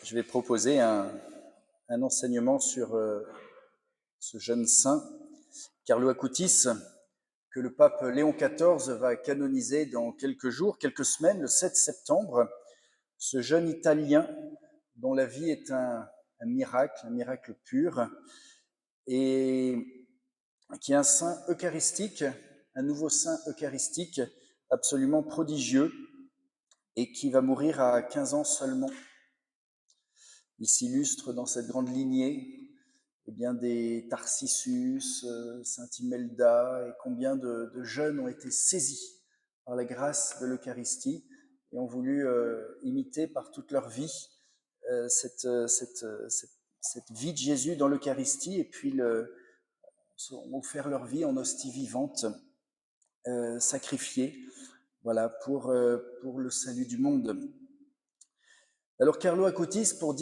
Je vais proposer un enseignement sur ce jeune saint, Carlo Acutis, que le pape Léon XIV va canoniser dans quelques jours, quelques semaines, le 7 septembre. Ce jeune Italien dont la vie est un miracle pur, et qui est un saint eucharistique, un nouveau saint eucharistique absolument prodigieux, et qui va mourir à 15 ans seulement. Il s'illustre dans cette grande lignée des Tarsissus, Saint Imelda, et combien de jeunes ont été saisis par la grâce de l'Eucharistie et ont voulu imiter par toute leur vie cette vie de Jésus dans l'Eucharistie, et puis ont offert leur vie en hostie vivante, sacrifiée, voilà, pour le salut du monde. Alors Carlo Acutis, pour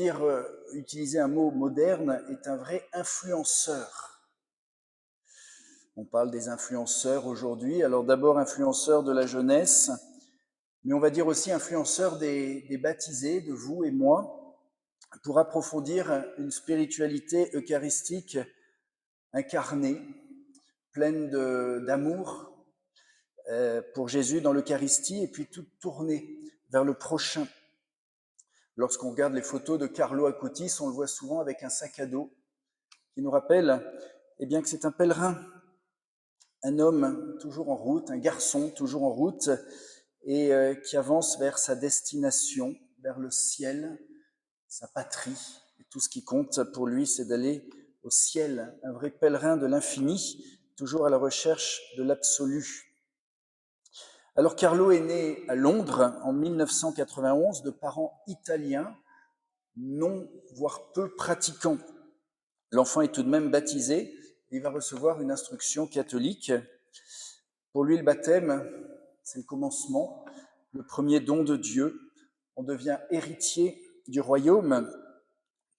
utiliser un mot moderne, est un vrai influenceur. On parle des influenceurs aujourd'hui. Alors d'abord influenceur de la jeunesse, mais on va dire aussi influenceur des baptisés, de vous et moi, pour approfondir une spiritualité eucharistique incarnée, pleine d'amour pour Jésus dans l'Eucharistie, et puis toute tournée vers le prochain. Lorsqu'on regarde les photos de Carlo Acutis, on le voit souvent avec un sac à dos qui nous rappelle que c'est un pèlerin, un homme toujours en route, un garçon toujours en route, et qui avance vers sa destination, vers le ciel, sa patrie. Et tout ce qui compte pour lui, c'est d'aller au ciel, un vrai pèlerin de l'infini, toujours à la recherche de l'absolu. Alors Carlo est né à Londres en 1991 de parents italiens, non, voire peu pratiquants. L'enfant est tout de même baptisé, il va recevoir une instruction catholique. Pour lui, le baptême, c'est le commencement, le premier don de Dieu. On devient héritier du royaume.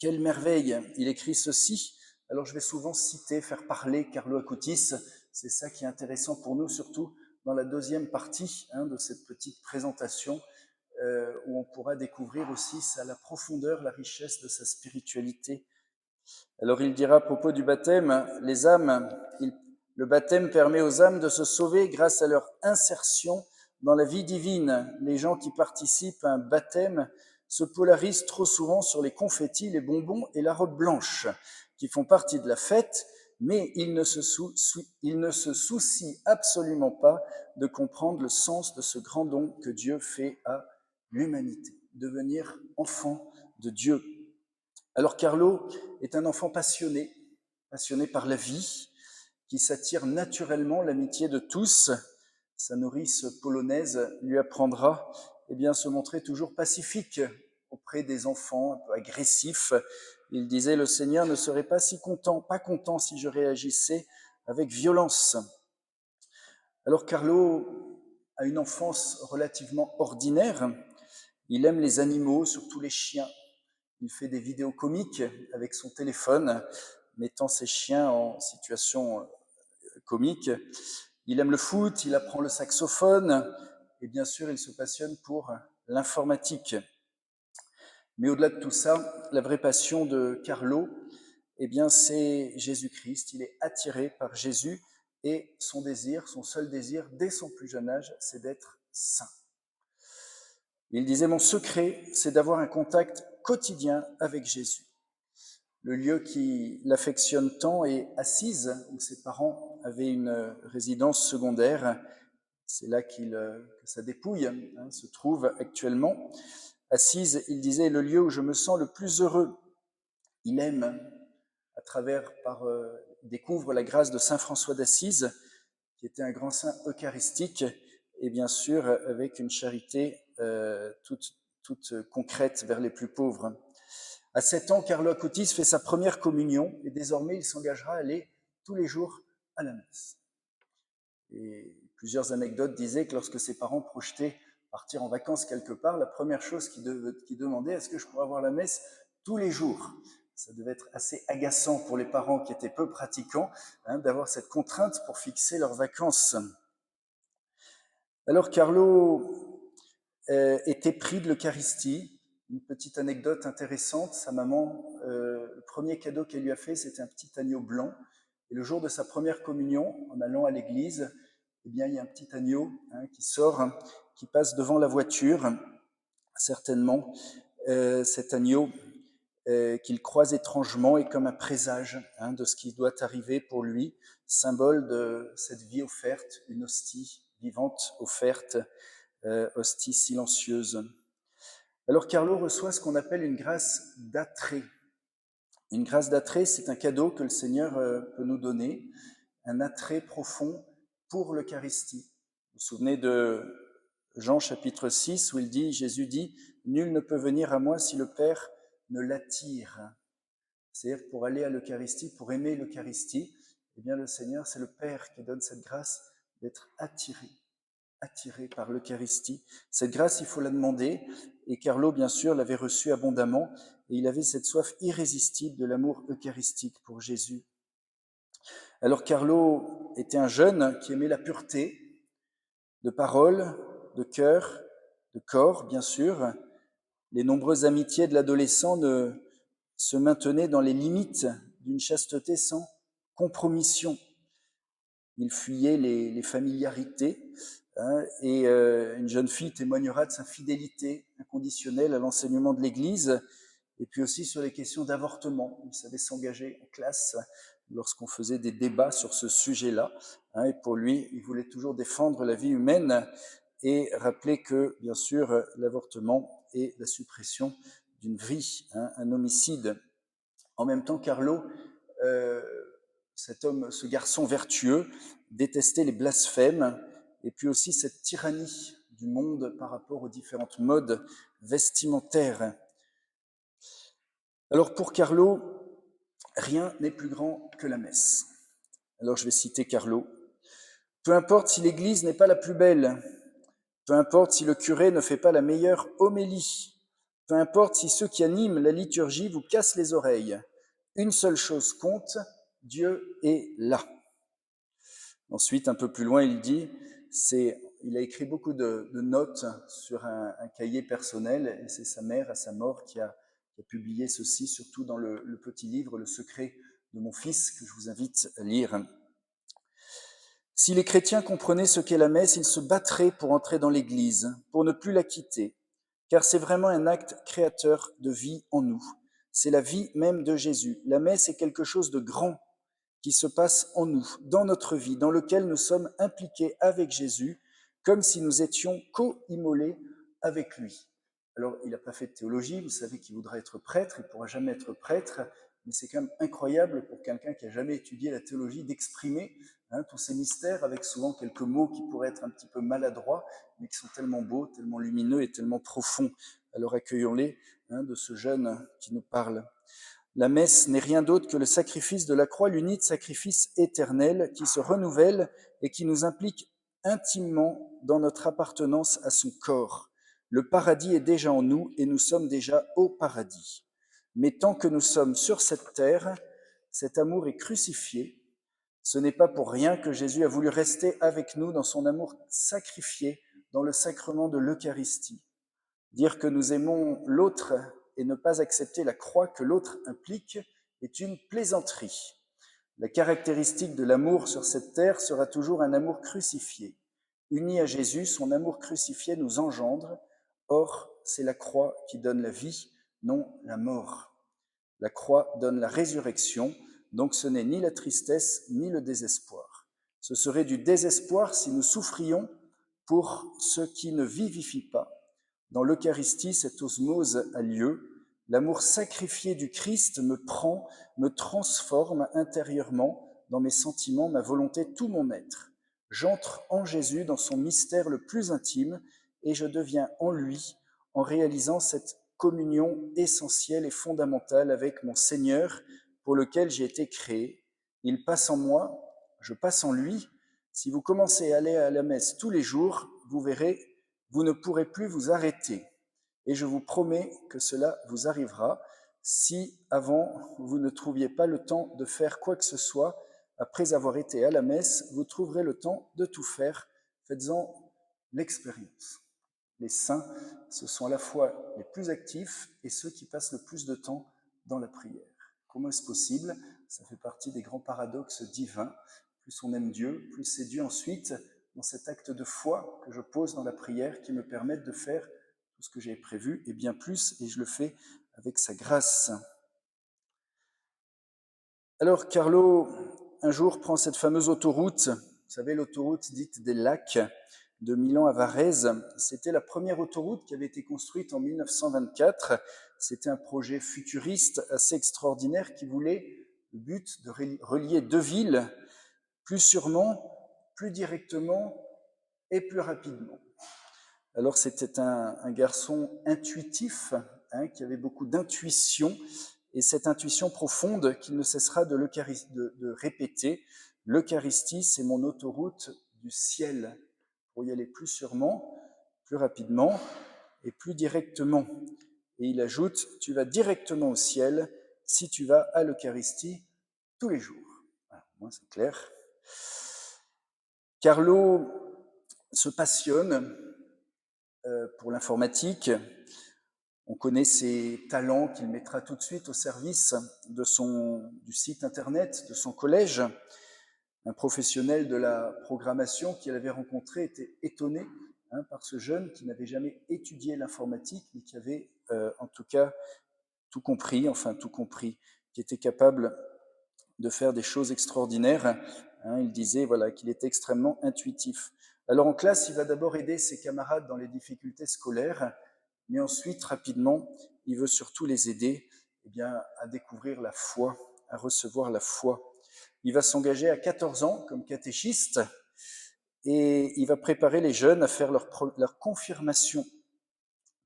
Quelle merveille! Il écrit ceci. Alors je vais souvent citer, faire parler Carlo Acutis. C'est ça qui est intéressant pour nous, surtout dans la deuxième partie de cette petite présentation, où on pourra découvrir aussi la profondeur, la richesse de sa spiritualité. Alors il dira à propos du baptême, les âmes, le baptême permet aux âmes de se sauver grâce à leur insertion dans la vie divine. Les gens qui participent à un baptême se polarisent trop souvent sur les confettis, les bonbons et la robe blanche, qui font partie de la fête, mais ils ne se soucient absolument pas de comprendre le sens de ce grand don que Dieu fait à l'humanité, devenir enfant de Dieu. Alors Carlo est un enfant passionné par la vie, qui s'attire naturellement l'amitié de tous. Sa nourrice polonaise lui apprendra se montrer toujours pacifique auprès des enfants, un peu agressifs. Il disait, le Seigneur ne serait pas content si je réagissais avec violence. Alors Carlo a une enfance relativement ordinaire. Il aime les animaux, surtout les chiens. Il fait des vidéos comiques avec son téléphone, mettant ses chiens en situation comique. Il aime le foot, il apprend le saxophone, et bien sûr, il se passionne pour l'informatique. Mais au-delà de tout ça, la vraie passion de Carlo, c'est Jésus-Christ. Il est attiré par Jésus, et son seul désir, dès son plus jeune âge, c'est d'être saint. Il disait, mon secret, c'est d'avoir un contact quotidien avec Jésus. Le lieu qui l'affectionne tant est Assise, où ses parents avaient une résidence secondaire. C'est là que sa dépouille se trouve actuellement. Assise, il disait, est le lieu où je me sens le plus heureux. Il aime, il découvre la grâce de saint François d'Assise, qui était un grand saint eucharistique, et bien sûr avec une charité toute concrète vers les plus pauvres. À 7 ans, Carlo Acutis fait sa première communion, et désormais il s'engagera à aller tous les jours à la messe. Et plusieurs anecdotes disaient que lorsque ses parents projetaient partir en vacances quelque part, la première chose qu'ils demandaient, est-ce que je pourrais avoir la messe tous les jours? Ça devait être assez agaçant pour les parents qui étaient peu pratiquants, d'avoir cette contrainte pour fixer leurs vacances. Alors Carlo était pris de l'Eucharistie, Une petite anecdote intéressante, sa maman, le premier cadeau qu'elle lui a fait, c'était un petit agneau blanc. Et le jour de sa première communion, en allant à l'église, eh bien, il y a un petit agneau qui sort, qui passe devant la voiture, certainement. Cet agneau qu'il croise étrangement est comme un présage de ce qui doit arriver pour lui, symbole de cette vie offerte, une hostie vivante offerte, hostie silencieuse. Alors Carlo reçoit ce qu'on appelle une grâce d'attrait. Une grâce d'attrait, c'est un cadeau que le Seigneur peut nous donner, un attrait profond pour l'Eucharistie. Vous vous souvenez de Jean chapitre 6 où Jésus dit « Nul ne peut venir à moi si le Père ne l'attire ». C'est-à-dire que pour aller à l'Eucharistie, pour aimer l'Eucharistie, eh bien le Seigneur, c'est le Père qui donne cette grâce d'être attiré par l'Eucharistie. Cette grâce, il faut la demander, et Carlo, bien sûr, l'avait reçue abondamment, et il avait cette soif irrésistible de l'amour eucharistique pour Jésus. Alors Carlo était un jeune qui aimait la pureté, de parole, de cœur, de corps, bien sûr. Les nombreuses amitiés de l'adolescent se maintenaient dans les limites d'une chasteté sans compromission. Il fuyait les familiarités, et une jeune fille témoignera de sa fidélité inconditionnelle à l'enseignement de l'Église, et puis aussi sur les questions d'avortement. Il savait s'engager en classe lorsqu'on faisait des débats sur ce sujet-là, et pour lui, il voulait toujours défendre la vie humaine et rappeler que, bien sûr, l'avortement est la suppression d'une vie, un homicide. En même temps, Carlo, euh, cet homme, ce garçon vertueux, détestait les blasphèmes et puis aussi cette tyrannie du monde par rapport aux différentes modes vestimentaires. Alors pour Carlo, rien n'est plus grand que la messe. Alors je vais citer Carlo. Peu importe si l'église n'est pas la plus belle, peu importe si le curé ne fait pas la meilleure homélie, peu importe si ceux qui animent la liturgie vous cassent les oreilles, une seule chose compte, Dieu est là. Ensuite, un peu plus loin, il a écrit beaucoup de notes sur un cahier personnel, et c'est sa mère, à sa mort, qui a publié ceci, surtout dans le petit livre « Le secret de mon fils », que je vous invite à lire. Si les chrétiens comprenaient ce qu'est la messe, ils se battraient pour entrer dans l'Église, pour ne plus la quitter, car c'est vraiment un acte créateur de vie en nous. C'est la vie même de Jésus. La messe est quelque chose de grand qui se passe en nous, dans notre vie, dans lequel nous sommes impliqués avec Jésus, comme si nous étions co-immolés avec lui. Alors, il n'a pas fait de théologie, vous savez qu'il voudra être prêtre, il ne pourra jamais être prêtre, mais c'est quand même incroyable pour quelqu'un qui n'a jamais étudié la théologie d'exprimer tous ces mystères avec souvent quelques mots qui pourraient être un petit peu maladroits, mais qui sont tellement beaux, tellement lumineux et tellement profonds. Alors accueillons-les de ce jeune qui nous parle. La messe n'est rien d'autre que le sacrifice de la croix, l'unique sacrifice éternel qui se renouvelle et qui nous implique intimement dans notre appartenance à son corps. Le paradis est déjà en nous et nous sommes déjà au paradis. Mais tant que nous sommes sur cette terre, cet amour est crucifié. Ce n'est pas pour rien que Jésus a voulu rester avec nous dans son amour sacrifié dans le sacrement de l'Eucharistie. Dire que nous aimons l'autre et ne pas accepter la croix que l'autre implique est une plaisanterie. La caractéristique de l'amour sur cette terre sera toujours un amour crucifié. Uni à Jésus, son amour crucifié nous engendre. Or, c'est la croix qui donne la vie, non la mort. La croix donne la résurrection, donc ce n'est ni la tristesse ni le désespoir. Ce serait du désespoir si nous souffrions pour ceux qui ne vivifient pas. Dans l'Eucharistie, cette osmose a lieu. L'amour sacrifié du Christ me prend, me transforme intérieurement dans mes sentiments, ma volonté, tout mon être. J'entre en Jésus dans son mystère le plus intime et je deviens en lui en réalisant cette communion essentielle et fondamentale avec mon Seigneur pour lequel j'ai été créé. Il passe en moi, je passe en lui. Si vous commencez à aller à la messe tous les jours, vous verrez, vous ne pourrez plus vous arrêter. Et je vous promets que cela vous arrivera si avant vous ne trouviez pas le temps de faire quoi que ce soit. Après avoir été à la messe, vous trouverez le temps de tout faire. Faites-en l'expérience. Les saints, ce sont à la fois les plus actifs et ceux qui passent le plus de temps dans la prière. Comment est-ce possible? Ça fait partie des grands paradoxes divins. Plus on aime Dieu, plus c'est Dieu ensuite, dans cet acte de foi que je pose dans la prière, qui me permettent de faire tout ce que j'ai prévu, et bien plus, et je le fais avec sa grâce. Alors Carlo, un jour, prend cette fameuse autoroute, vous savez, l'autoroute dite des lacs, de Milan à Varèse. C'était la première autoroute qui avait été construite en 1924. C'était un projet futuriste assez extraordinaire qui voulait le but de relier deux villes plus sûrement, plus directement et plus rapidement. Alors c'était un garçon intuitif, qui avait beaucoup d'intuition, et cette intuition profonde qu'il ne cessera de répéter. L'Eucharistie, c'est mon autoroute du ciel, pour y aller plus sûrement, plus rapidement et plus directement. Et il ajoute, tu vas directement au ciel si tu vas à l'Eucharistie tous les jours. Voilà, au moins c'est clair. Carlo se passionne pour l'informatique. On connaît ses talents qu'il mettra tout de suite au service du site internet de son collège. Un professionnel de la programmation qu'il avait rencontré était étonné par ce jeune qui n'avait jamais étudié l'informatique, mais qui avait en tout cas tout compris, qui était capable de faire des choses extraordinaires. Il disait qu'il était extrêmement intuitif. Alors en classe, il va d'abord aider ses camarades dans les difficultés scolaires, mais ensuite, rapidement, il veut surtout les aider à découvrir la foi, à recevoir la foi. Il va s'engager à 14 ans comme catéchiste et il va préparer les jeunes à faire leur confirmation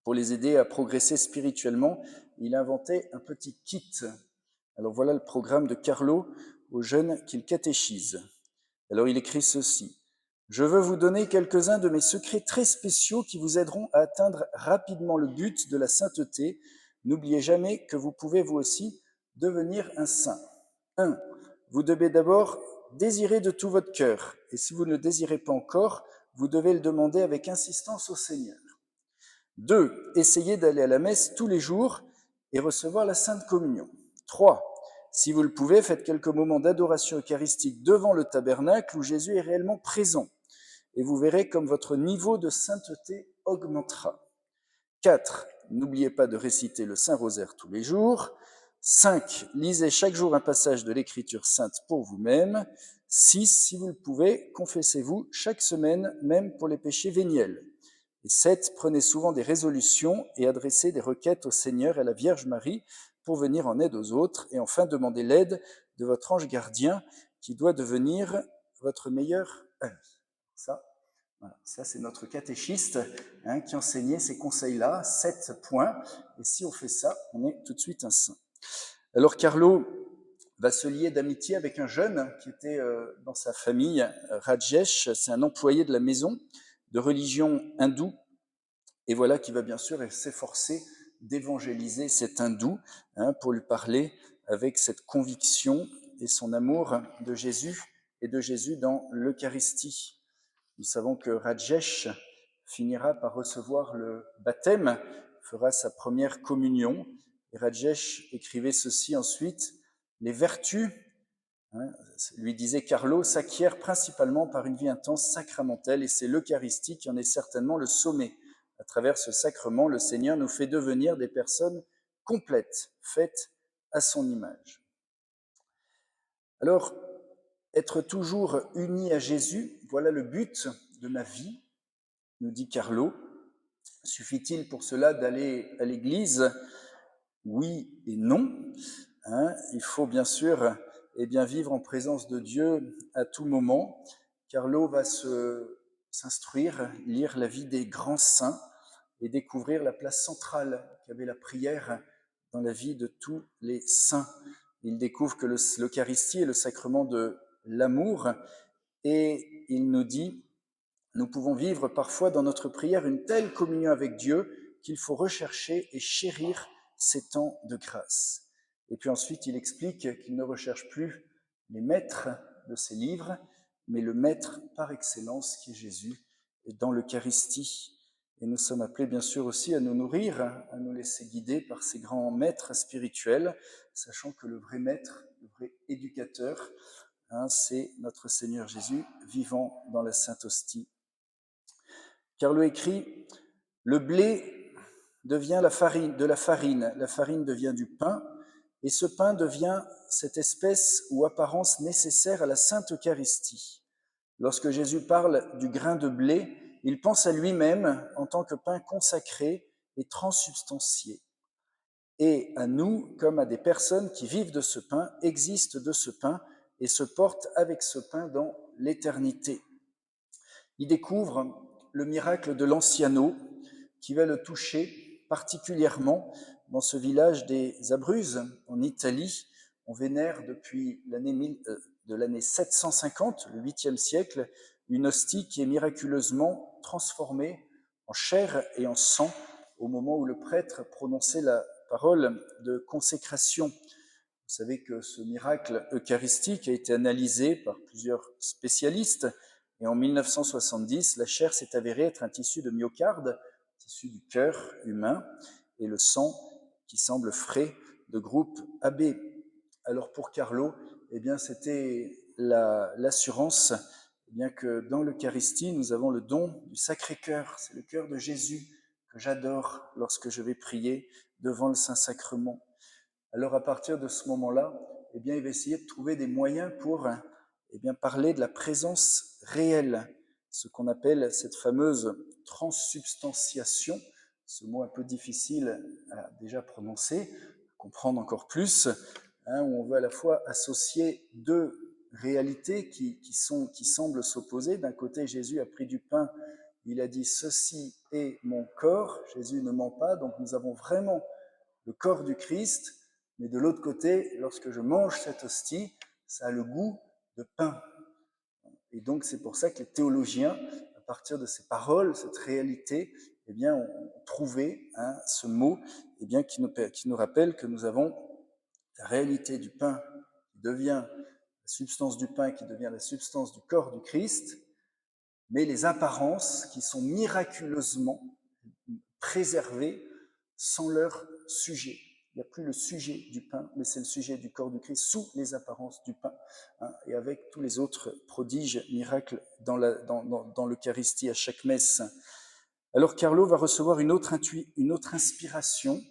pour les aider à progresser spirituellement. Il a inventé un petit kit. Alors voilà le programme de Carlo aux jeunes qu'il catéchise. Alors il écrit ceci. Je veux vous donner quelques-uns de mes secrets très spéciaux qui vous aideront à atteindre rapidement le but de la sainteté. N'oubliez jamais que vous pouvez vous aussi devenir un saint. 1. Vous devez d'abord désirer de tout votre cœur. Et si vous ne le désirez pas encore, vous devez le demander avec insistance au Seigneur. 2. Essayez d'aller à la messe tous les jours et recevoir la Sainte Communion. 3. Si vous le pouvez, faites quelques moments d'adoration eucharistique devant le tabernacle où Jésus est réellement présent. Et vous verrez comme votre niveau de sainteté augmentera. 4. N'oubliez pas de réciter le Saint-Rosaire tous les jours. 5. Lisez chaque jour un passage de l'Écriture sainte pour vous-même. 6. Si vous le pouvez, confessez-vous chaque semaine, même pour les péchés véniels. Et 7. Prenez souvent des résolutions et adressez des requêtes au Seigneur et à la Vierge Marie pour venir en aide aux autres. Et enfin, demandez l'aide de votre ange gardien qui doit devenir votre meilleur ami. Ça c'est notre catéchiste qui enseignait ces conseils-là, 7 points. Et si on fait ça, on est tout de suite un saint. Alors Carlo va se lier d'amitié avec un jeune qui était dans sa famille, Rajesh, c'est un employé de la maison de religion hindoue. Et voilà qui va bien sûr s'efforcer d'évangéliser cet hindou pour lui parler avec cette conviction et son amour de Jésus et de Jésus dans l'Eucharistie. Nous savons que Rajesh finira par recevoir le baptême, fera sa première communion. Et Rajesh écrivait ceci ensuite, les vertus, lui disait Carlo, s'acquièrent principalement par une vie intense sacramentelle et c'est l'Eucharistie qui en est certainement le sommet. À travers ce sacrement, le Seigneur nous fait devenir des personnes complètes, faites à son image. Alors, être toujours unis à Jésus, voilà le but de ma vie, nous dit Carlo. Suffit-il pour cela d'aller à l'église? Oui et non. Il faut bien sûr vivre en présence de Dieu à tout moment. Carlo va s'instruire, lire la vie des grands saints et découvrir la place centrale qu'avait la prière dans la vie de tous les saints. Il découvre que l'Eucharistie est le sacrement de l'amour et il nous dit, nous pouvons vivre parfois dans notre prière une telle communion avec Dieu qu'il faut rechercher et chérir ces temps de grâce. Et puis ensuite, il explique qu'il ne recherche plus les maîtres de ses livres, mais le maître par excellence qui est Jésus dans l'Eucharistie. et nous sommes appelés bien sûr aussi à nous nourrir, à nous laisser guider par ces grands maîtres spirituels, sachant que le vrai maître, le vrai éducateur, c'est notre Seigneur Jésus vivant dans la Sainte Hostie. Carlo écrit « Le blé devient de la farine devient du pain, et ce pain devient cette espèce ou apparence nécessaire à la Sainte Eucharistie. Lorsque Jésus parle du grain de blé, il pense à lui-même en tant que pain consacré et transsubstantié, et à nous comme à des personnes qui vivent de ce pain, existent de ce pain et se portent avec ce pain dans l'éternité. » Il découvre le miracle de l'anciano qui va le toucher particulièrement dans ce village des Abruzzes en Italie. On vénère depuis l'année 750, le 8e siècle, une hostie qui est miraculeusement transformée en chair et en sang au moment où le prêtre prononçait la parole de consécration. Vous savez que ce miracle eucharistique a été analysé par plusieurs spécialistes et en 1970, la chair s'est avérée être un tissu de myocarde, tissu du cœur humain, et le sang qui semble frais de groupe AB. Alors pour Carlo, eh bien c'était l'assurance que dans l'Eucharistie, nous avons le don du Sacré-Cœur. C'est le cœur de Jésus que j'adore lorsque je vais prier devant le Saint-Sacrement. Alors à partir de ce moment-là, eh bien, il va essayer de trouver des moyens pour parler de la présence réelle, ce qu'on appelle cette fameuse transsubstantiation, ce mot un peu difficile à déjà prononcer, à comprendre encore plus, où on veut à la fois associer deux réalités qui semblent s'opposer. D'un côté, Jésus a pris du pain, il a dit « ceci est mon corps », Jésus ne ment pas, donc nous avons vraiment le corps du Christ, mais de l'autre côté, lorsque je mange cette hostie, ça a le goût de pain. Et donc c'est pour ça que les théologiens, à partir de ces paroles, cette réalité, ont trouvé ce mot qui nous rappelle que nous avons la réalité du pain qui devient la substance du pain, qui devient la substance du corps du Christ, mais les apparences qui sont miraculeusement préservées sans leur sujet. Il n'y a plus le sujet du pain, mais c'est le sujet du corps du Christ sous les apparences du pain, et avec tous les autres prodiges, miracles dans l'Eucharistie à chaque messe. Alors Carlo va recevoir une autre inspiration.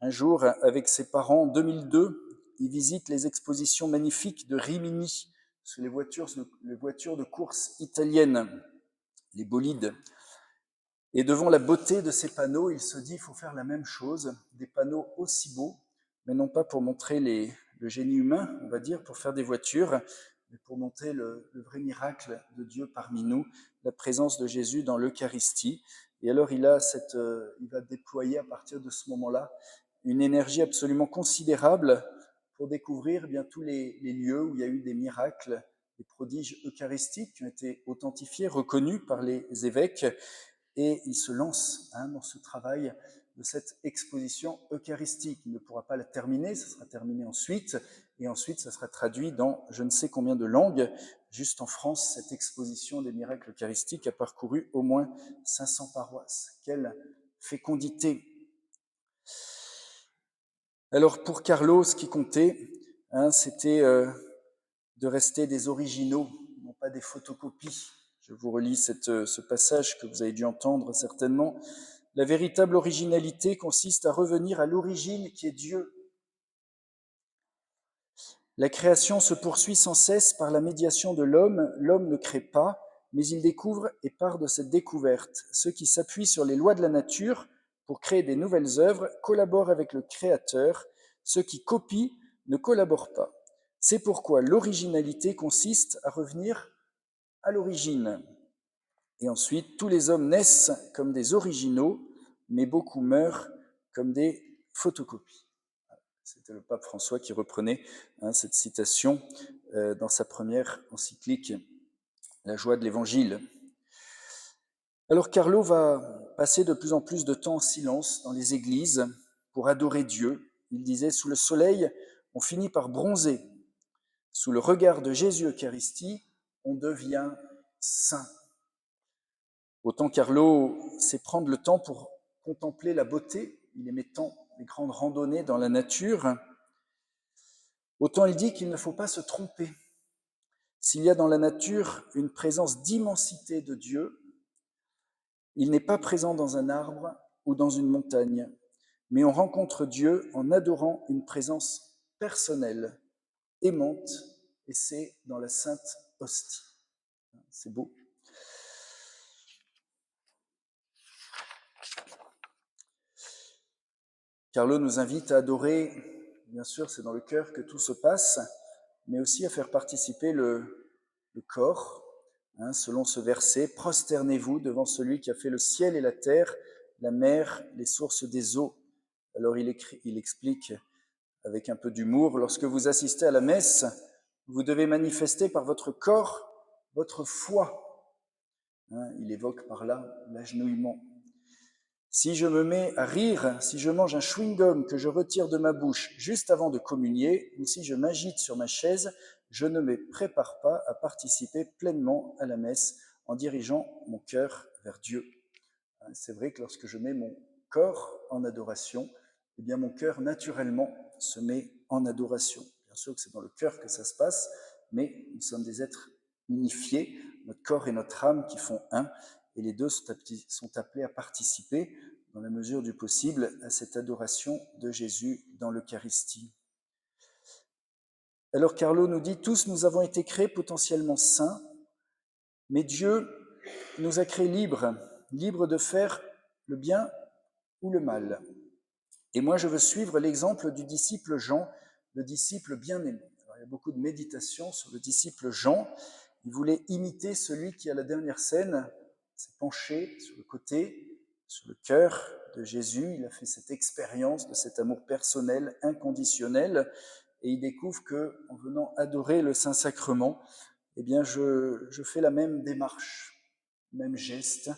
Un jour, avec ses parents, en 2002, il visite les expositions magnifiques de Rimini, sur les voitures de course italiennes, les bolides. Et devant la beauté de ces panneaux, il se dit, il faut faire la même chose, des panneaux aussi beaux, mais non pas pour montrer le génie humain, on va dire, pour faire des voitures, mais pour montrer le vrai miracle de Dieu parmi nous, la présence de Jésus dans l'Eucharistie. Et alors il va déployer à partir de ce moment-là une énergie absolument considérable pour découvrir tous les lieux où il y a eu des miracles, des prodiges eucharistiques qui ont été authentifiés, reconnus par les évêques. Et il se lance dans ce travail de cette exposition eucharistique. Il ne pourra pas la terminer, ça sera terminé ensuite, et ensuite ça sera traduit dans je ne sais combien de langues. Juste en France, cette exposition des miracles eucharistiques a parcouru au moins 500 paroisses. Quelle fécondité! Alors pour Carlo, ce qui comptait, c'était de rester des originaux, non pas des photocopies. Je vous relis ce passage que vous avez dû entendre certainement. La véritable originalité consiste à revenir à l'origine qui est Dieu. La création se poursuit sans cesse par la médiation de l'homme. L'homme ne crée pas, mais il découvre et part de cette découverte. Ceux qui s'appuient sur les lois de la nature pour créer des nouvelles œuvres collaborent avec le Créateur. Ceux qui copient ne collaborent pas. C'est pourquoi l'originalité consiste à revenir à l'origine. Et ensuite, tous les hommes naissent comme des originaux, mais beaucoup meurent comme des photocopies. C'était le pape François qui reprenait cette citation dans sa première encyclique, La joie de l'Évangile. Alors Carlo va passer de plus en plus de temps en silence dans les églises pour adorer Dieu. Il disait, sous le soleil, on finit par bronzer. Sous le regard de Jésus Eucharistie, on devient saint. Autant Carlo c'est prendre le temps pour contempler la beauté. Il aimait tant les grandes randonnées dans la nature. Autant il dit qu'il ne faut pas se tromper. S'il y a dans la nature une présence d'immensité de Dieu, il n'est pas présent dans un arbre ou dans une montagne, mais on rencontre Dieu en adorant une présence personnelle, aimante, et c'est dans la Sainte Hostie. C'est beau. Carlo nous invite à adorer, bien sûr, c'est dans le cœur que tout se passe, mais aussi à faire participer le corps, selon ce verset, « Prosternez-vous devant celui qui a fait le ciel et la terre, la mer, les sources des eaux. » Alors il explique avec un peu d'humour, lorsque vous assistez à la messe, vous devez manifester par votre corps votre foi. Il évoque par là l'agenouillement. Si je me mets à rire, si je mange un chewing-gum que je retire de ma bouche juste avant de communier, ou si je m'agite sur ma chaise, je ne me prépare pas à participer pleinement à la messe en dirigeant mon cœur vers Dieu. C'est vrai que lorsque je mets mon corps en adoration, eh bien mon cœur naturellement se met en adoration. Bien sûr que c'est dans le cœur que ça se passe, mais nous sommes des êtres unifiés, notre corps et notre âme qui font un, et les deux sont appelés à participer, dans la mesure du possible, à cette adoration de Jésus dans l'Eucharistie. Alors Carlo nous dit, tous nous avons été créés potentiellement saints, mais Dieu nous a créés libres de faire le bien ou le mal. Et moi, je veux suivre l'exemple du disciple Jean, le disciple bien-aimé. Il y a beaucoup de méditations sur le disciple Jean. Il voulait imiter celui qui, à la dernière scène, s'est penché sur le côté, sur le cœur de Jésus. Il a fait cette expérience de cet amour personnel, inconditionnel, et il découvre qu'en venant adorer le Saint-Sacrement, eh bien, je fais la même démarche, même geste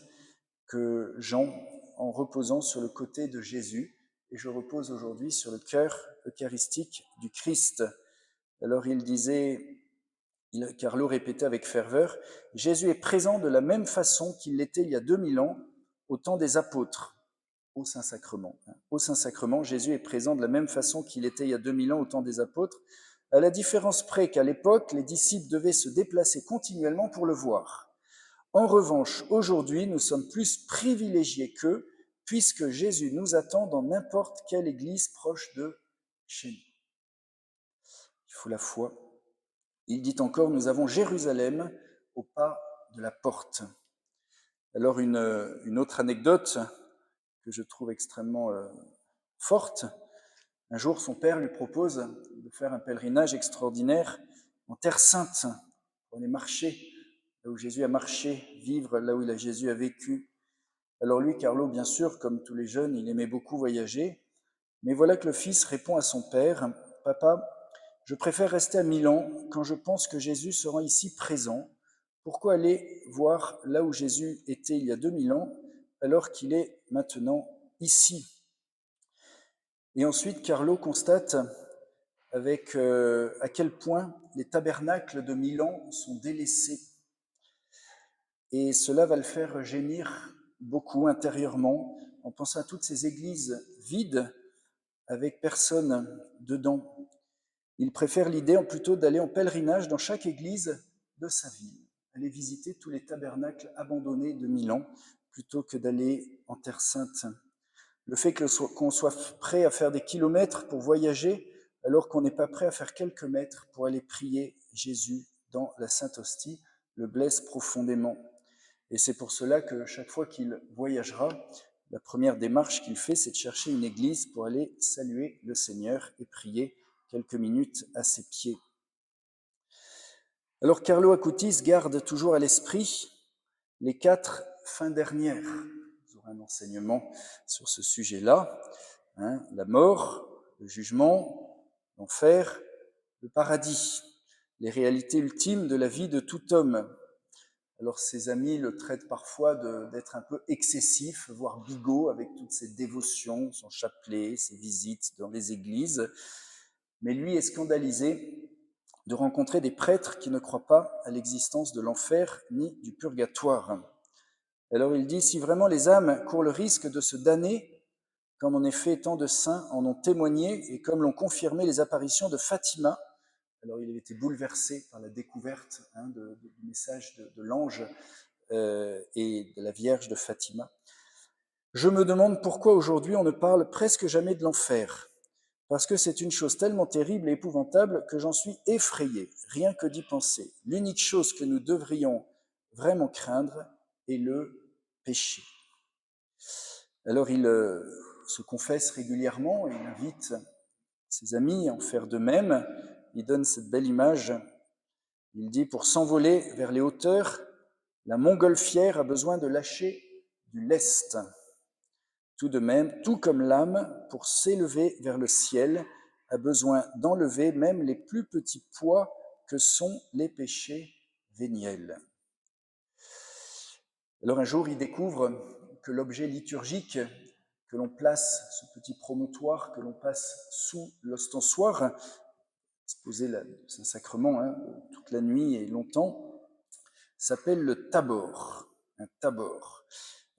que Jean, en reposant sur le côté de Jésus, et je repose aujourd'hui sur le cœur eucharistique du Christ. Alors il disait, Carlo répétait avec ferveur, Jésus est présent de la même façon qu'il l'était il y a 2000 ans, au temps des apôtres, au Saint-Sacrement. Au Saint-Sacrement, Jésus est présent de la même façon qu'il était il y a 2000 ans, au temps des apôtres, à la différence près qu'à l'époque, les disciples devaient se déplacer continuellement pour le voir. En revanche, aujourd'hui, nous sommes plus privilégiés qu'eux, puisque Jésus nous attend dans n'importe quelle église proche de chez nous. Il faut la foi. Il dit encore, nous avons Jérusalem au pas de la porte. Alors une autre anecdote que je trouve extrêmement forte. Un jour, son père lui propose de faire un pèlerinage extraordinaire en Terre Sainte, pour aller marcher là où Jésus a marché, vivre là où Jésus a vécu. Alors lui, Carlo, bien sûr, comme tous les jeunes, il aimait beaucoup voyager, mais voilà que le fils répond à son père, « Papa, je préfère rester à Milan quand je pense que Jésus sera ici présent. Pourquoi aller voir là où Jésus était il y a 2000 ans, alors qu'il est maintenant ici ?» Et ensuite, Carlo constate avec à quel point les tabernacles de Milan sont délaissés. Et cela va le faire gémir beaucoup intérieurement en pensant à toutes ces églises vides avec personne dedans. Il préfère l'idée plutôt d'aller en pèlerinage dans chaque église de sa ville, aller visiter tous les tabernacles abandonnés de Milan plutôt que d'aller en Terre Sainte. Le fait qu'on soit prêt à faire des kilomètres pour voyager alors qu'on n'est pas prêt à faire quelques mètres pour aller prier Jésus dans la Sainte Hostie le blesse profondément. Et c'est pour cela que chaque fois qu'il voyagera, la première démarche qu'il fait, c'est de chercher une église pour aller saluer le Seigneur et prier quelques minutes à ses pieds. Alors Carlo Acutis garde toujours à l'esprit les 4 fins dernières. Vous aurez un enseignement sur ce sujet-là. La mort, le jugement, l'enfer, le paradis, les réalités ultimes de la vie de tout homme. Alors ses amis le traitent parfois d'être un peu excessif, voire bigot, avec toutes ses dévotions, son chapelet, ses visites dans les églises. Mais lui est scandalisé de rencontrer des prêtres qui ne croient pas à l'existence de l'enfer ni du purgatoire. Alors il dit, si vraiment les âmes courent le risque de se damner, comme en effet tant de saints en ont témoigné et comme l'ont confirmé les apparitions de Fatima, alors il avait été bouleversé par la découverte du message de l'ange et de la Vierge de Fatima. Je me demande pourquoi aujourd'hui on ne parle presque jamais de l'enfer, parce que c'est une chose tellement terrible et épouvantable que j'en suis effrayé, rien que d'y penser. L'unique chose que nous devrions vraiment craindre est le péché. Alors il se confesse régulièrement et il invite ses amis à en faire de même. Il donne cette belle image. Il dit, pour s'envoler vers les hauteurs, la montgolfière a besoin de lâcher du lest. Tout de même, tout comme l'âme, pour s'élever vers le ciel, a besoin d'enlever même les plus petits poids que sont les péchés véniels. Alors un jour, il découvre que l'objet liturgique que l'on place, ce petit promontoire que l'on passe sous l'ostensoir, exposé le Saint-Sacrement toute la nuit et longtemps, s'appelle le tabor, un tabor.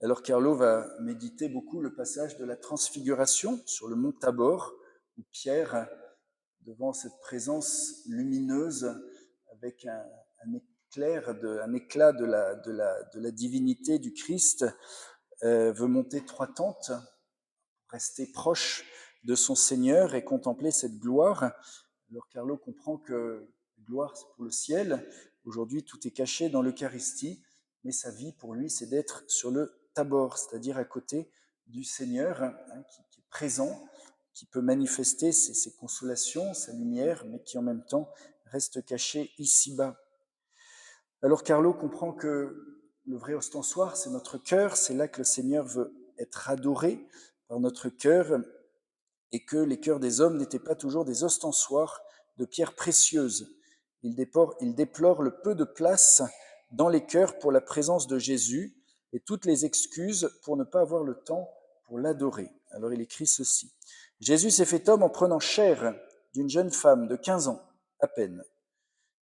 Alors Carlo va méditer beaucoup le passage de la transfiguration sur le mont Tabor, où Pierre, devant cette présence lumineuse, avec un éclat de la divinité du Christ, veut monter 3 tentes, rester proche de son Seigneur et contempler cette gloire. Alors Carlo comprend que la gloire, c'est pour le ciel. Aujourd'hui, tout est caché dans l'Eucharistie, mais sa vie, pour lui, c'est d'être sur le Tabor, c'est-à-dire à côté du Seigneur, qui est présent, qui peut manifester ses consolations, sa lumière, mais qui en même temps reste caché ici-bas. Alors Carlo comprend que le vrai ostensoir, c'est notre cœur, c'est là que le Seigneur veut être adoré par notre cœur, et que les cœurs des hommes n'étaient pas toujours des ostensoirs de pierres précieuses. Il déplore le peu de place dans les cœurs pour la présence de Jésus et toutes les excuses pour ne pas avoir le temps pour l'adorer. Alors il écrit ceci. Jésus s'est fait homme en prenant chair d'une jeune femme de 15 ans à peine.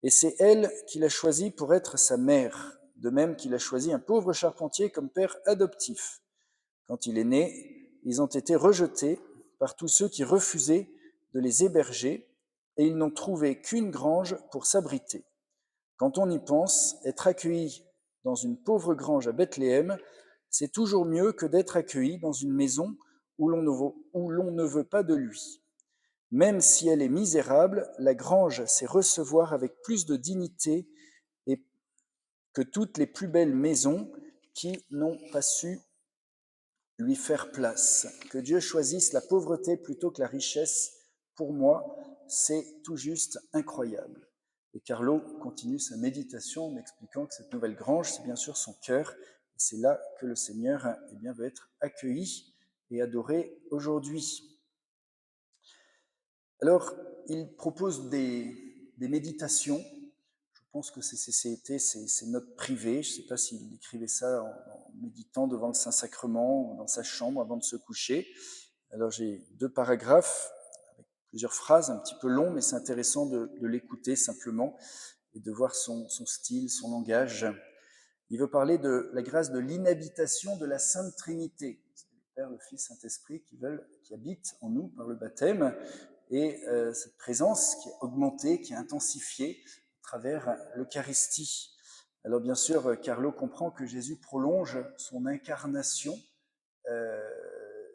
Et c'est elle qu'il a choisi pour être sa mère, de même qu'il a choisi un pauvre charpentier comme père adoptif. Quand il est né, ils ont été rejetés par tous ceux qui refusaient de les héberger, et ils n'ont trouvé qu'une grange pour s'abriter. Quand on y pense, être accueilli dans une pauvre grange à Bethléem, c'est toujours mieux que d'être accueilli dans une maison où l'on ne veut pas de lui. Même si elle est misérable, la grange sait recevoir avec plus de dignité que toutes les plus belles maisons qui n'ont pas su lui faire place. Que Dieu choisisse la pauvreté plutôt que la richesse, pour moi, c'est tout juste incroyable. Et Carlo continue sa méditation en expliquant que cette nouvelle grange, c'est bien sûr son cœur, et c'est là que le Seigneur veut être accueilli et adoré aujourd'hui. Alors, il propose des méditations. Je pense que c'est notes privées. Je ne sais pas s'il écrivait ça en méditant devant le Saint-Sacrement ou dans sa chambre avant de se coucher. Alors, j'ai 2 paragraphes avec plusieurs phrases, un petit peu longs, mais c'est intéressant de l'écouter simplement et de voir son style, son langage. Il veut parler de la grâce de l'inhabitation de la Sainte Trinité. C'est le Père, le Fils, Saint-Esprit qui habitent en nous par le baptême, et cette présence qui est augmentée, qui est intensifiée à travers l'Eucharistie. Alors bien sûr, Carlo comprend que Jésus prolonge son incarnation,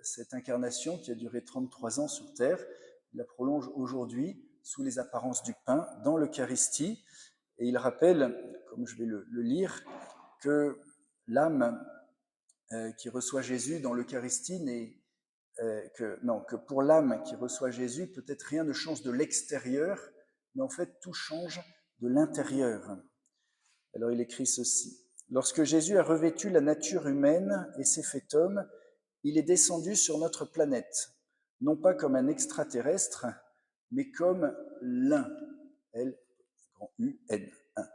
cette incarnation qui a duré 33 ans sur terre, il la prolonge aujourd'hui sous les apparences du pain dans l'Eucharistie, et il rappelle, comme je vais le lire, que l'âme qui reçoit Jésus dans l'Eucharistie que pour l'âme qui reçoit Jésus, peut-être rien ne change de l'extérieur, mais en fait tout change de l'intérieur. Alors il écrit ceci. Lorsque Jésus a revêtu la nature humaine et s'est fait homme, il est descendu sur notre planète, non pas comme un extraterrestre, mais comme l'un, L, grand U, N, 1,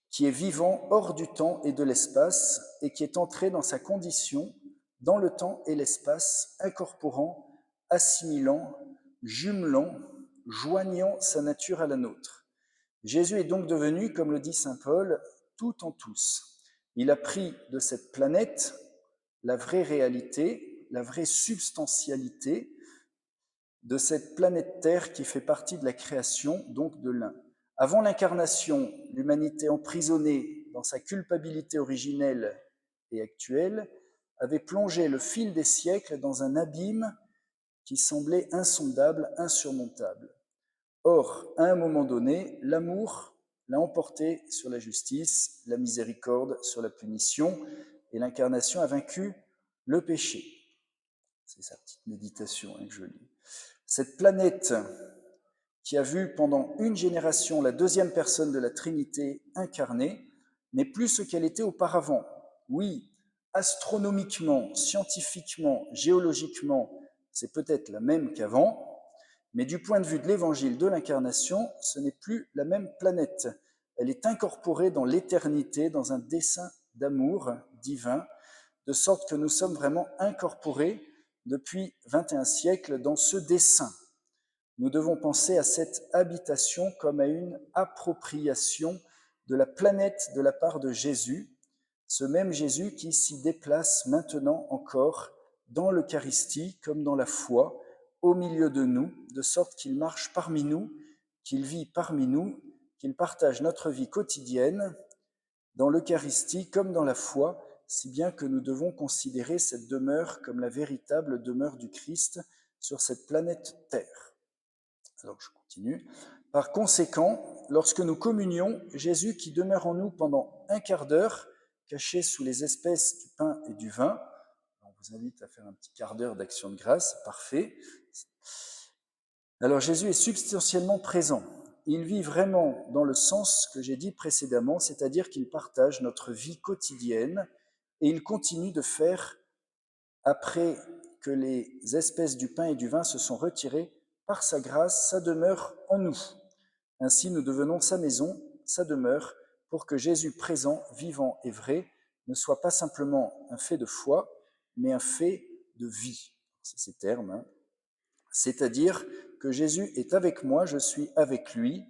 qui est vivant hors du temps et de l'espace et qui est entré dans sa condition, dans le temps et l'espace, incorporant, assimilant, jumelant, joignant sa nature à la nôtre. Jésus est donc devenu, comme le dit saint Paul, tout en tous. Il a pris de cette planète la vraie réalité, la vraie substantialité de cette planète Terre qui fait partie de la création, donc de l'un. Avant l'incarnation, l'humanité emprisonnée dans sa culpabilité originelle et actuelle avait plongé le fil des siècles dans un abîme qui semblait insondable, insurmontable. Or, à un moment donné, l'amour l'a emporté sur la justice, la miséricorde sur la punition, et l'incarnation a vaincu le péché. C'est sa petite méditation que je lis. Cette planète qui a vu pendant une génération la deuxième personne de la Trinité incarnée n'est plus ce qu'elle était auparavant. Oui, astronomiquement, scientifiquement, géologiquement, c'est peut-être la même qu'avant, mais du point de vue de l'évangile de l'incarnation, ce n'est plus la même planète. Elle est incorporée dans l'éternité, dans un dessein d'amour divin, de sorte que nous sommes vraiment incorporés depuis 21 siècles dans ce dessein. Nous devons penser à cette habitation comme à une appropriation de la planète de la part de Jésus, ce même Jésus qui s'y déplace maintenant encore dans l'Eucharistie comme dans la foi, au milieu de nous, de sorte qu'il marche parmi nous, qu'il vit parmi nous, qu'il partage notre vie quotidienne, dans l'Eucharistie comme dans la foi, si bien que nous devons considérer cette demeure comme la véritable demeure du Christ sur cette planète Terre. Alors je continue. Par conséquent, lorsque nous communions, Jésus qui demeure en nous pendant un quart d'heure, caché sous les espèces du pain et du vin, on vous invite à faire un petit quart d'heure d'action de grâce, parfait. Alors Jésus est substantiellement présent. Il vit vraiment dans le sens que j'ai dit précédemment, c'est-à-dire qu'il partage notre vie quotidienne et il continue de faire, après que les espèces du pain et du vin se sont retirées, par sa grâce, sa demeure en nous. Ainsi, nous devenons sa maison, sa demeure, pour que Jésus présent, vivant et vrai ne soit pas simplement un fait de foi, mais un fait de vie. C'est ces termes, hein. C'est-à-dire que Jésus est avec moi, je suis avec lui,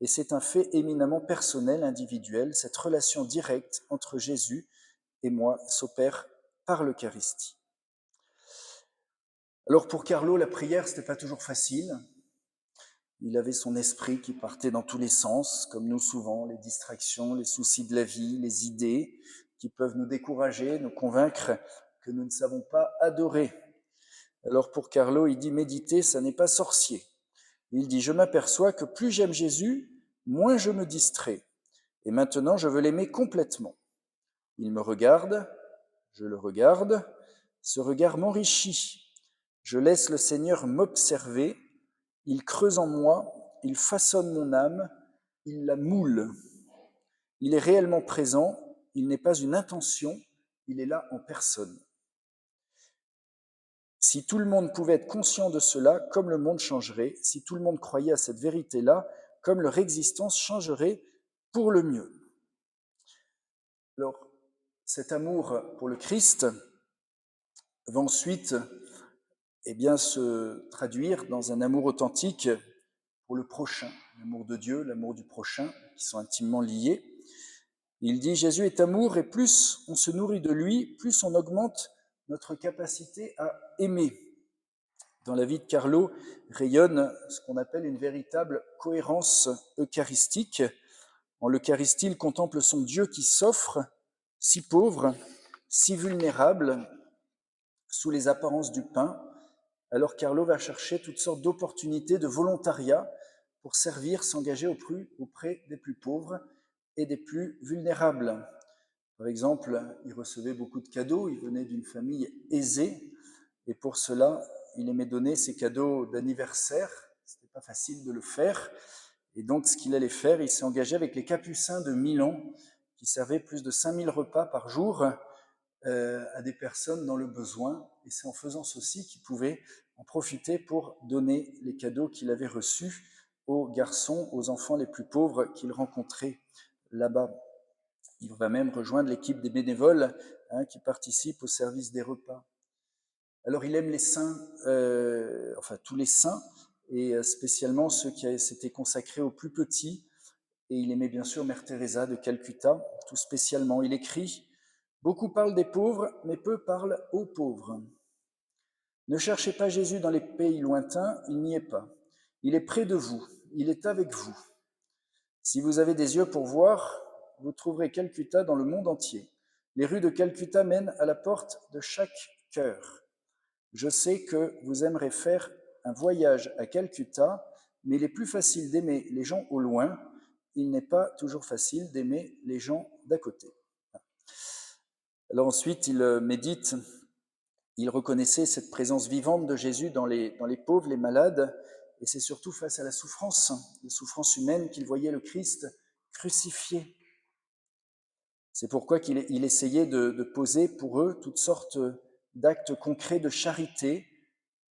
et c'est un fait éminemment personnel, individuel. Cette relation directe entre Jésus et moi s'opère par l'Eucharistie. Alors pour Carlo, la prière, c'était pas toujours facile. Il avait son esprit qui partait dans tous les sens, comme nous souvent, les distractions, les soucis de la vie, les idées qui peuvent nous décourager, nous convaincre que nous ne savons pas adorer. Alors pour Carlo, il dit méditer, ça n'est pas sorcier. Il dit je m'aperçois que plus j'aime Jésus, moins je me distrais. Et maintenant, je veux l'aimer complètement. Il me regarde, je le regarde, ce regard m'enrichit. Je laisse le Seigneur m'observer, il creuse en moi, il façonne mon âme, il la moule. Il est réellement présent, il n'est pas une intention, il est là en personne. Si tout le monde pouvait être conscient de cela, comme le monde changerait, si tout le monde croyait à cette vérité-là, comme leur existence changerait pour le mieux. Alors, cet amour pour le Christ va ensuite se traduire dans un amour authentique pour le prochain, l'amour de Dieu, l'amour du prochain, qui sont intimement liés. Il dit Jésus est amour et plus on se nourrit de lui, plus on augmente notre capacité à aimer. Dans la vie de Carlo rayonne ce qu'on appelle une véritable cohérence eucharistique. En l'Eucharistie, il contemple son Dieu qui s'offre, si pauvre, si vulnérable, sous les apparences du pain. Alors Carlo va chercher toutes sortes d'opportunités de volontariat pour servir, s'engager auprès des plus pauvres et des plus vulnérables. Par exemple, il recevait beaucoup de cadeaux, il venait d'une famille aisée, et pour cela, il aimait donner ses cadeaux d'anniversaire. C'était pas facile de le faire. Et donc, ce qu'il allait faire, il s'est engagé avec les Capucins de Milan, qui servaient plus de 5000 repas par jour à des personnes dans le besoin. Et c'est en faisant ceci qu'il pouvait en profiter pour donner les cadeaux qu'il avait reçus aux garçons, aux enfants les plus pauvres qu'il rencontrait là-bas. Il va même rejoindre l'équipe des bénévoles qui participent au service des repas. Alors il aime les saints, tous les saints, et spécialement ceux qui s'étaient consacrés aux plus petits. Et il aimait bien sûr Mère Teresa de Calcutta, tout spécialement. Il écrit Beaucoup parlent des pauvres, mais peu parlent aux pauvres. Ne cherchez pas Jésus dans les pays lointains, il n'y est pas. Il est près de vous, il est avec vous. Si vous avez des yeux pour voir, vous trouverez Calcutta dans le monde entier. Les rues de Calcutta mènent à la porte de chaque cœur. Je sais que vous aimerez faire un voyage à Calcutta, mais il est plus facile d'aimer les gens au loin. Il n'est pas toujours facile d'aimer les gens d'à côté. Alors ensuite, il médite, il reconnaissait cette présence vivante de Jésus dans les pauvres, les malades, et c'est surtout face à la souffrance humaine qu'il voyait le Christ crucifié. C'est pourquoi il essayait de poser pour eux toutes sortes d'actes concrets de charité,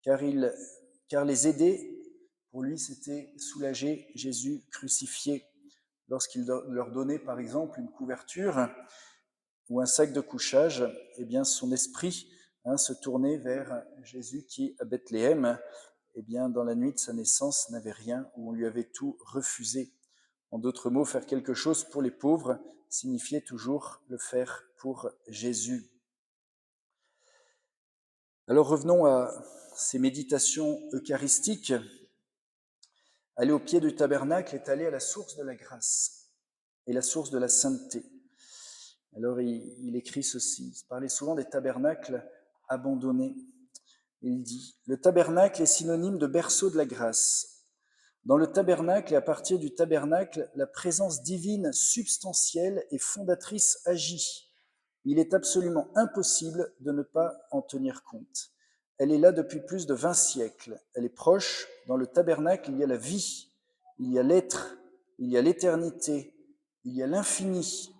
car les aider, pour lui, c'était soulager Jésus crucifié. Lorsqu'il leur donnait, par exemple, une couverture ou un sac de couchage, eh bien, son esprit se tournait vers Jésus qui, à Bethléem, eh bien, dans la nuit de sa naissance, n'avait rien, où on lui avait tout refusé. En d'autres mots, faire quelque chose pour les pauvres signifiait toujours le faire pour Jésus. Alors revenons à ces méditations eucharistiques. Aller au pied du tabernacle est aller à la source de la grâce et la source de la sainteté. Alors il écrit ceci, il parlait souvent des tabernacles abandonnés. Il dit « Le tabernacle est synonyme de berceau de la grâce. Dans le tabernacle et à partir du tabernacle, la présence divine substantielle et fondatrice agit. Il est absolument impossible de ne pas en tenir compte. Elle est là depuis plus de 20 siècles. Elle est proche. Dans le tabernacle, il y a la vie, il y a l'être, il y a l'éternité, il y a l'infini.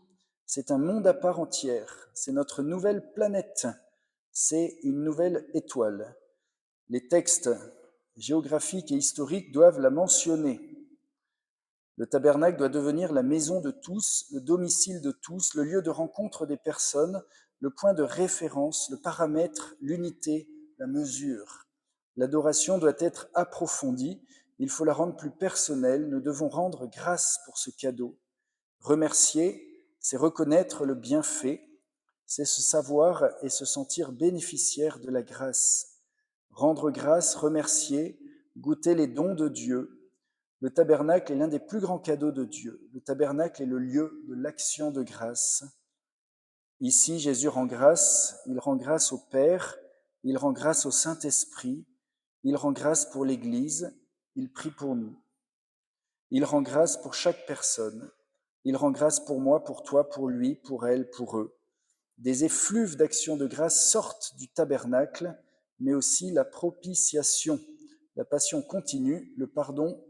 C'est un monde à part entière. C'est notre nouvelle planète. C'est une nouvelle étoile. Les textes géographiques et historiques doivent la mentionner. Le tabernacle doit devenir la maison de tous, le domicile de tous, le lieu de rencontre des personnes, le point de référence, le paramètre, l'unité, la mesure. L'adoration doit être approfondie, il faut la rendre plus personnelle, nous devons rendre grâce pour ce cadeau. Remercier, c'est reconnaître le bienfait, c'est se savoir et se sentir bénéficiaire de la grâce. Rendre grâce, remercier, goûter les dons de Dieu. Le tabernacle est l'un des plus grands cadeaux de Dieu. Le tabernacle est le lieu de l'action de grâce. Ici, Jésus rend grâce, il rend grâce au Père, il rend grâce au Saint-Esprit, il rend grâce pour l'Église, il prie pour nous. Il rend grâce pour chaque personne. Il rend grâce pour moi, pour toi, pour lui, pour elle, pour eux. Des effluves d'action de grâce sortent du tabernacle, mais aussi la propitiation. La passion continue, le pardon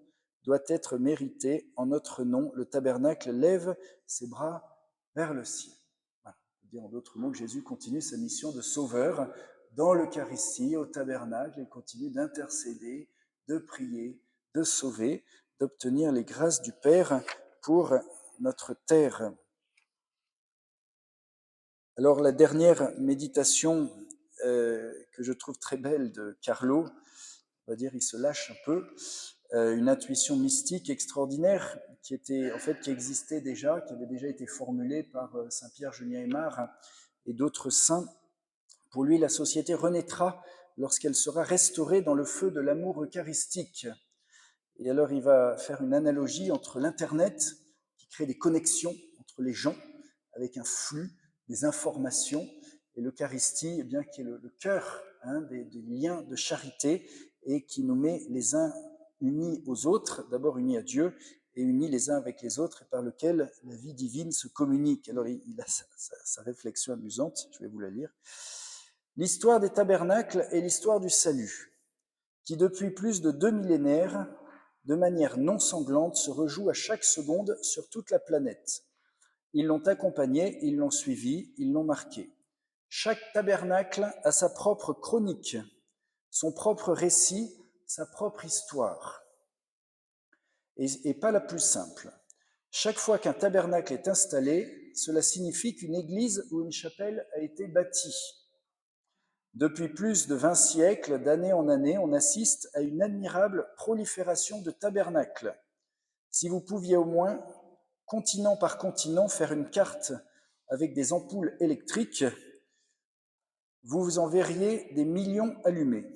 doit être mérité en notre nom. Le tabernacle lève ses bras vers le ciel. Voilà. On peut dire en d'autres mots que Jésus continue sa mission de sauveur dans l'Eucharistie, au tabernacle. Il continue d'intercéder, de prier, de sauver, d'obtenir les grâces du Père pour notre terre. Alors la dernière méditation que je trouve très belle de Carlo, on va dire il se lâche un peu, une intuition mystique extraordinaire qui existait déjà, qui avait déjà été formulée par Saint Pierre Julien Aymar et d'autres saints. Pour lui, la société renaîtra lorsqu'elle sera restaurée dans le feu de l'amour eucharistique. Et alors il va faire une analogie entre l'Internet, qui crée des connexions entre les gens, avec un flux, des informations, et l'Eucharistie, eh bien, qui est le cœur des liens de charité et qui nous met les uns unis aux autres, d'abord unis à Dieu, et unis les uns avec les autres, et par lequel la vie divine se communique. Alors il a sa réflexion amusante, je vais vous la lire. L'histoire des tabernacles est l'histoire du salut, qui depuis plus de 2 millénaires, de manière non sanglante, se rejoue à chaque seconde sur toute la planète. Ils l'ont accompagné, ils l'ont suivi, ils l'ont marqué. Chaque tabernacle a sa propre chronique, son propre récit, sa propre histoire. Et pas la plus simple. Chaque fois qu'un tabernacle est installé, cela signifie qu'une église ou une chapelle a été bâtie. Depuis plus de 20 siècles, d'année en année, on assiste à une admirable prolifération de tabernacles. Si vous pouviez au moins, continent par continent, faire une carte avec des ampoules électriques, vous en verriez des millions allumés.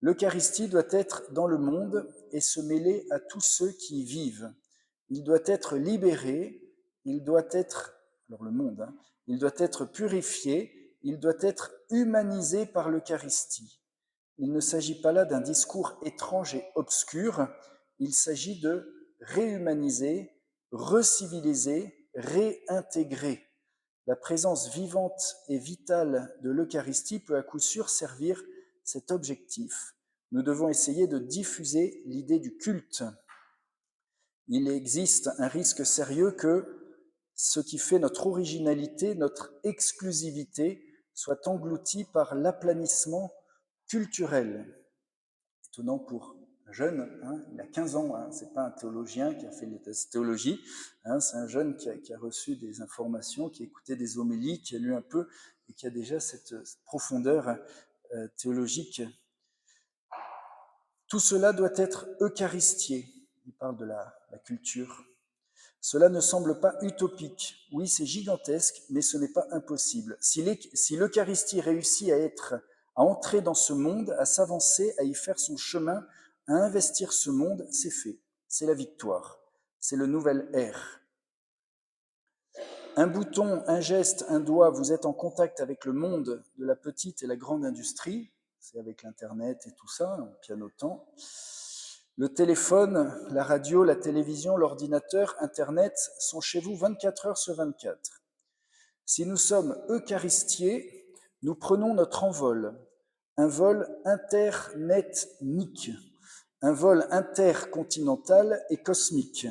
L'Eucharistie doit être dans le monde et se mêler à tous ceux qui y vivent. Il doit être libéré, il doit être, alors le monde, il doit être purifié, il doit être humanisé par l'Eucharistie. Il ne s'agit pas là d'un discours étrange et obscur, il s'agit de réhumaniser, reciviliser, réintégrer. La présence vivante et vitale de l'Eucharistie peut à coup sûr servir cet objectif. Nous devons essayer de diffuser l'idée du culte. Il existe un risque sérieux que ce qui fait notre originalité, notre exclusivité, soit englouti par l'aplanissement culturel. Étonnant pour un jeune, il a 15 ans, c'est pas un théologien qui a fait les tests théologie, c'est un jeune qui a reçu des informations, qui a écouté des homélies, qui a lu un peu et qui a déjà cette profondeur théologique. Tout cela doit être eucharistié. Il parle de la culture. Cela ne semble pas utopique. Oui, c'est gigantesque, mais ce n'est pas impossible. Si l'Eucharistie réussit à entrer dans ce monde, à s'avancer, à y faire son chemin, à investir ce monde, c'est fait. C'est la victoire. C'est le nouvel ère. Un bouton, un geste, un doigt, vous êtes en contact avec le monde de la petite et la grande industrie. C'est avec l'Internet et tout ça, en pianotant. Le téléphone, la radio, la télévision, l'ordinateur, Internet sont chez vous 24 heures sur 24. Si nous sommes eucharistiés, nous prenons notre envol, un vol internetnique, un vol intercontinental et cosmique.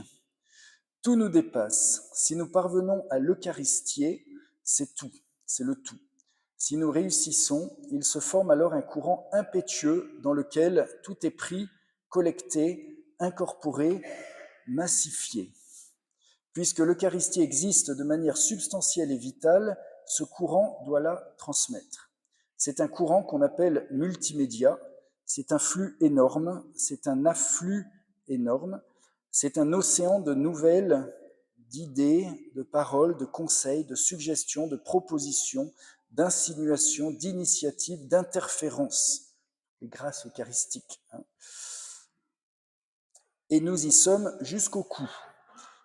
Tout nous dépasse. Si nous parvenons à l'eucharistier, c'est tout, c'est le tout. Si nous réussissons, il se forme alors un courant impétueux dans lequel tout est pris, collecté, incorporé, massifié. Puisque l'Eucharistie existe de manière substantielle et vitale, ce courant doit la transmettre. C'est un courant qu'on appelle multimédia, c'est un flux énorme, c'est un afflux énorme, c'est un océan de nouvelles, d'idées, de paroles, de conseils, de suggestions, de propositions, d'insinuations, d'initiatives, d'interférences, les grâces eucharistiques. Et nous y sommes jusqu'au cou.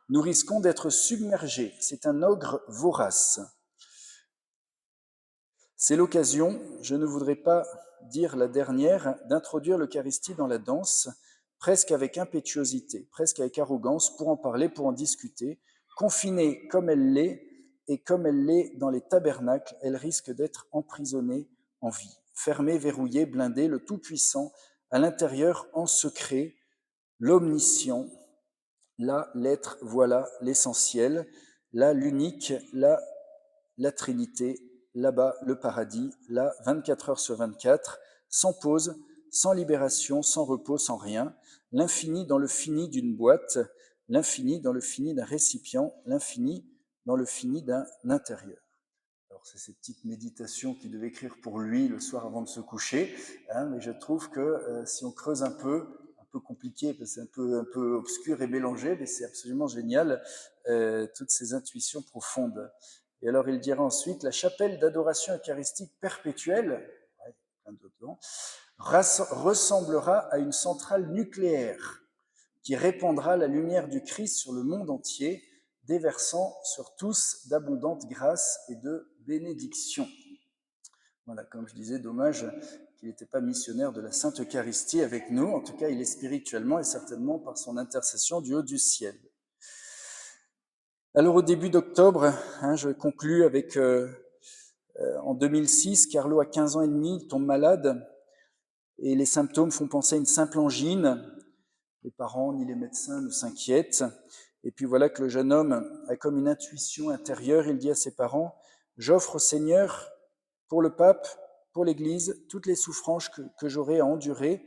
Nous risquons d'être submergés. C'est un ogre vorace. C'est l'occasion, je ne voudrais pas dire la dernière, d'introduire l'Eucharistie dans la danse, presque avec impétuosité, presque avec arrogance, pour en parler, pour en discuter. Confinée comme elle l'est, et comme elle l'est dans les tabernacles, elle risque d'être emprisonnée en vie. Fermée, verrouillée, blindée, le Tout-Puissant, à l'intérieur, en secret, l'omniscient, là, l'être, voilà l'essentiel, là, l'unique, là, la Trinité, là-bas, le paradis, là, 24 heures sur 24, sans pause, sans libération, sans repos, sans rien, l'infini dans le fini d'une boîte, l'infini dans le fini d'un récipient, l'infini dans le fini d'un intérieur. Alors, c'est ces petites méditations qu'il devait écrire pour lui le soir avant de se coucher, mais je trouve que si on creuse un peu compliqué, parce que c'est un peu obscur et mélangé, mais c'est absolument génial, toutes ces intuitions profondes. Et alors il dira ensuite, la chapelle d'adoration eucharistique perpétuelle, ressemblera à une centrale nucléaire qui répandra la lumière du Christ sur le monde entier, déversant sur tous d'abondantes grâces et de bénédictions. Voilà, comme je disais, dommage qu'il n'était pas missionnaire de la Sainte Eucharistie avec nous. En tout cas, il est spirituellement et certainement par son intercession du haut du ciel. Alors, au début d'octobre, je conclus avec, en 2006, Carlo a 15 ans et demi, il tombe malade et les symptômes font penser à une simple angine. Les parents ni les médecins ne s'inquiètent. Et puis voilà que le jeune homme a comme une intuition intérieure. Il dit à ses parents, « J'offre au Seigneur pour le pape, pour l'Église, toutes les souffrances que j'aurai à endurer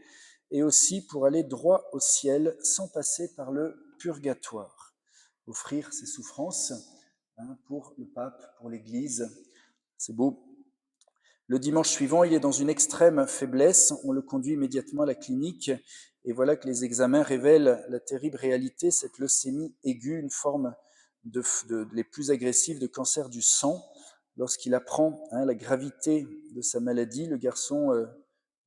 et aussi pour aller droit au ciel sans passer par le purgatoire. » Offrir ses souffrances pour le pape, pour l'Église, c'est beau. Le dimanche suivant, il est dans une extrême faiblesse, on le conduit immédiatement à la clinique et voilà que les examens révèlent la terrible réalité, cette leucémie aiguë, une forme les plus agressifs de cancer du sang. Lorsqu'il apprend la gravité de sa maladie, le garçon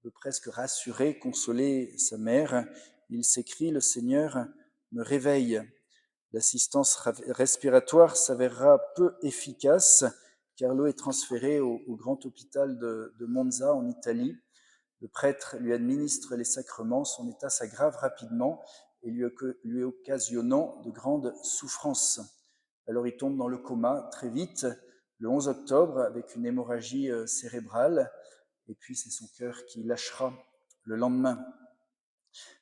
veut presque rassurer, consoler sa mère. Il s'écrie: le Seigneur me réveille. L'assistance respiratoire s'avérera peu efficace. Carlo est transféré au grand hôpital de Monza en Italie. Le prêtre lui administre les sacrements, son état s'aggrave rapidement et lui occasionnant de grandes souffrances. Alors il tombe dans le coma très vite, le 11 octobre, avec une hémorragie cérébrale, et puis c'est son cœur qui lâchera le lendemain.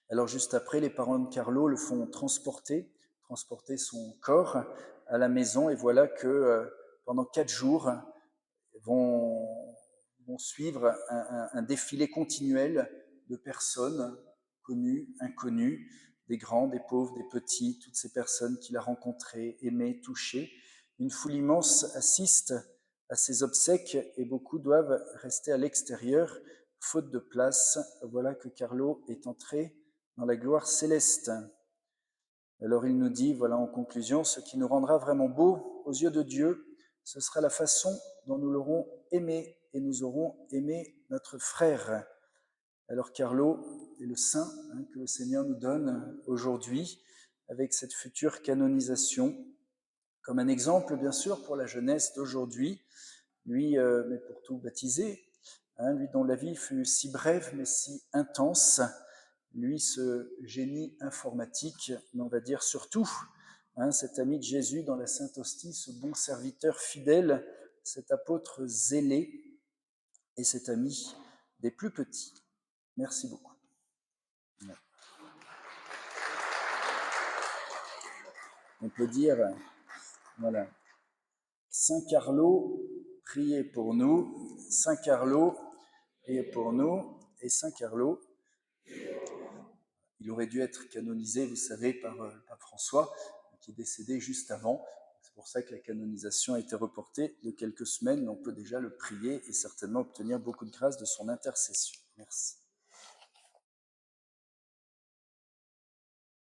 Alors juste après, les parents de Carlo le font transporter son corps à la maison, et voilà que pendant 4 jours vont suivre un défilé continuel de personnes connues, inconnues, des grands, des pauvres, des petits, toutes ces personnes qu'il a rencontrées, aimées, touchées. Une foule immense assiste à ces obsèques et beaucoup doivent rester à l'extérieur, faute de place. Voilà que Carlo est entré dans la gloire céleste. Alors il nous dit, voilà en conclusion, ce qui nous rendra vraiment beaux aux yeux de Dieu, ce sera la façon dont nous l'aurons aimé et nous aurons aimé notre frère. Alors Carlo est le saint que le Seigneur nous donne aujourd'hui avec cette future canonisation, comme un exemple bien sûr pour la jeunesse d'aujourd'hui, lui, mais pour tout baptisé, lui dont la vie fut si brève mais si intense, lui, ce génie informatique, mais on va dire surtout, cet ami de Jésus dans la Sainte Hostie, ce bon serviteur fidèle, cet apôtre zélé et cet ami des plus petits. Merci beaucoup. On peut dire, voilà, Saint Carlo, priez pour nous, Saint Carlo, priez pour nous, et Saint Carlo, il aurait dû être canonisé, vous savez, par le pape François, qui est décédé juste avant. C'est pour ça que la canonisation a été reportée de quelques semaines, mais on peut déjà le prier et certainement obtenir beaucoup de grâce de son intercession. Merci.